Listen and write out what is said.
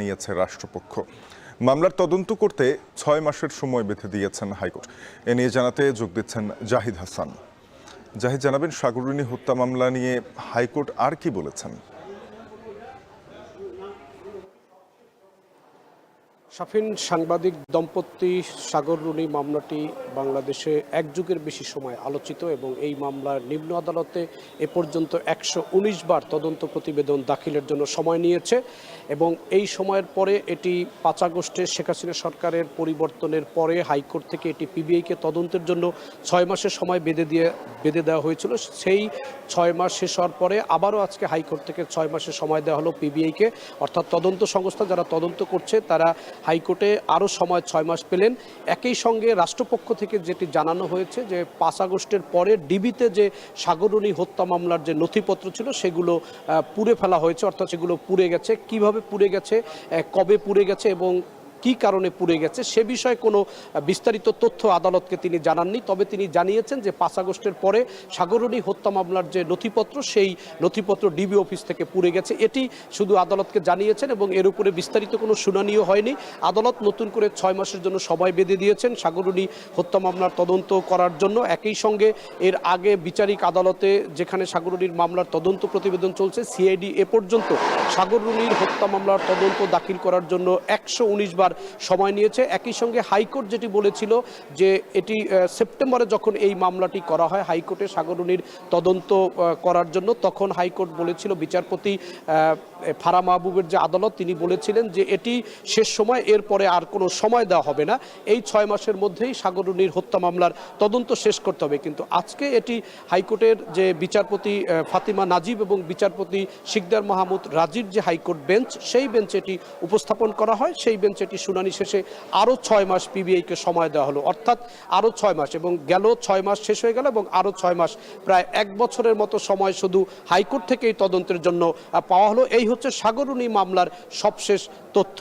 নিয়েছে রাষ্ট্রপক্ষ। মামলার তদন্ত করতে ৬ মাসের সময় বেঁধে দিয়েছেন হাইকোর্ট। এ নিয়ে জানাতে যোগ দিচ্ছেন জাহিদ হাসান। জাহিদ, জানাবেন সাগরিনী হত্যা মামলা নিয়ে হাইকোর্ট আর কি বলেছেন? শাফিন, সাংবাদিক দম্পতি সাগর রুনি মামলাটি বাংলাদেশে এক যুগের বেশি সময় আলোচিত এবং এই মামলার নিম্ন আদালতে এ পর্যন্ত ১১৯ বার তদন্ত প্রতিবেদন দাখিলের জন্য সময় নিয়েছে এবং এই সময়ের পরে এটি ৫ আগস্টে শেখ হাসিনা সরকারের পরিবর্তনের পরে হাইকোর্ট থেকে এটি পিবিআইকে তদন্তের জন্য ৬ মাসের সময় বেঁধে দেওয়া হয়েছিল। সেই ৬ মাস শেষ হওয়ার পরে আবারও আজকে হাইকোর্ট থেকে ৬ মাসের সময় দেওয়া হলো পিবিআইকে, অর্থাৎ তদন্ত সংস্থা যারা তদন্ত করছে তারা হাইকোর্টে আরও সময় ৬ মাস পেলেন। একই সঙ্গে রাষ্ট্রপক্ষ থেকে যেটি জানানো হয়েছে যে ৫ আগস্টের পরে ডিবিতে যে সাগররুনি হত্যা মামলার যে নথিপত্র ছিল সেগুলো পুড়ে ফেলা হয়েছে, অর্থাৎ সেগুলো পুড়ে গেছে। কিভাবে পুড়ে গেছে, কবে পুড়ে গেছে এবং কী কারণে পুড়ে গেছে সে বিষয়ে কোনো বিস্তারিত তথ্য আদালতকে তিনি জানাননি। তবে তিনি জানিয়েছেন যে ৫ আগস্টের পরে সাগররুনি হত্যা মামলার যে নথিপত্র সেই নথিপত্র ডিবি অফিস থেকে পুড়ে গেছে, এটি শুধু আদালতকে জানিয়েছেন এবং এর উপরে বিস্তারিত কোনো শুনানিও হয়নি। আদালত নতুন করে ৬ মাসের জন্য সময় বেঁধে দিয়েছেন সাগররুনি হত্যা মামলার তদন্ত করার জন্য। একই সঙ্গে এর আগে বিচারিক আদালতে যেখানে সাগররুনির মামলার তদন্ত প্রতিবেদন চলছে, সিআইডি এ পর্যন্ত সাগররুনির হত্যা মামলার তদন্ত দাখিল করার জন্য ১১৯ বার সময় নিয়েছে। একই সঙ্গে হাইকোর্ট যেটি বলেছিল যে এটি সেপ্টেম্বরে যখন এই মামলাটি করা হয় হাইকোর্টে সাগররুনির তদন্ত করার জন্য, তখন হাইকোর্ট বলেছিল, বিচারপতি ফারা মাহবুবের যে আদালত তিনি বলেছিলেন যে এটি শেষ সময়, এরপরে আর কোনো সময় দেওয়া হবে না, এই ৬ মাসের মধ্যেই সাগররুনির হত্যা মামলার তদন্ত শেষ করতে হবে। কিন্তু আজকে এটি হাইকোর্টের যে বিচারপতি ফাতিমা নাজিব এবং বিচারপতি শিকদার মাহমুদ রাজির যে হাইকোর্ট বেঞ্চ, সেই বেঞ্চে এটি উপস্থাপন করা হয়। সেই বেঞ্চে এটি শুনানি শেষে আরও ৬ মাস পিবিআইকে সময় দেওয়া হলো, অর্থাৎ আরও ৬ মাস, এবং গেল ৬ মাস শেষ হয়ে গেল এবং আরও ৬ মাস, প্রায় ১ বছরের মতো সময় শুধু হাইকোর্ট থেকে এই তদন্তের জন্য পাওয়া হলো। এই হচ্ছে সাগররুনি মামলার সবশেষ তথ্য।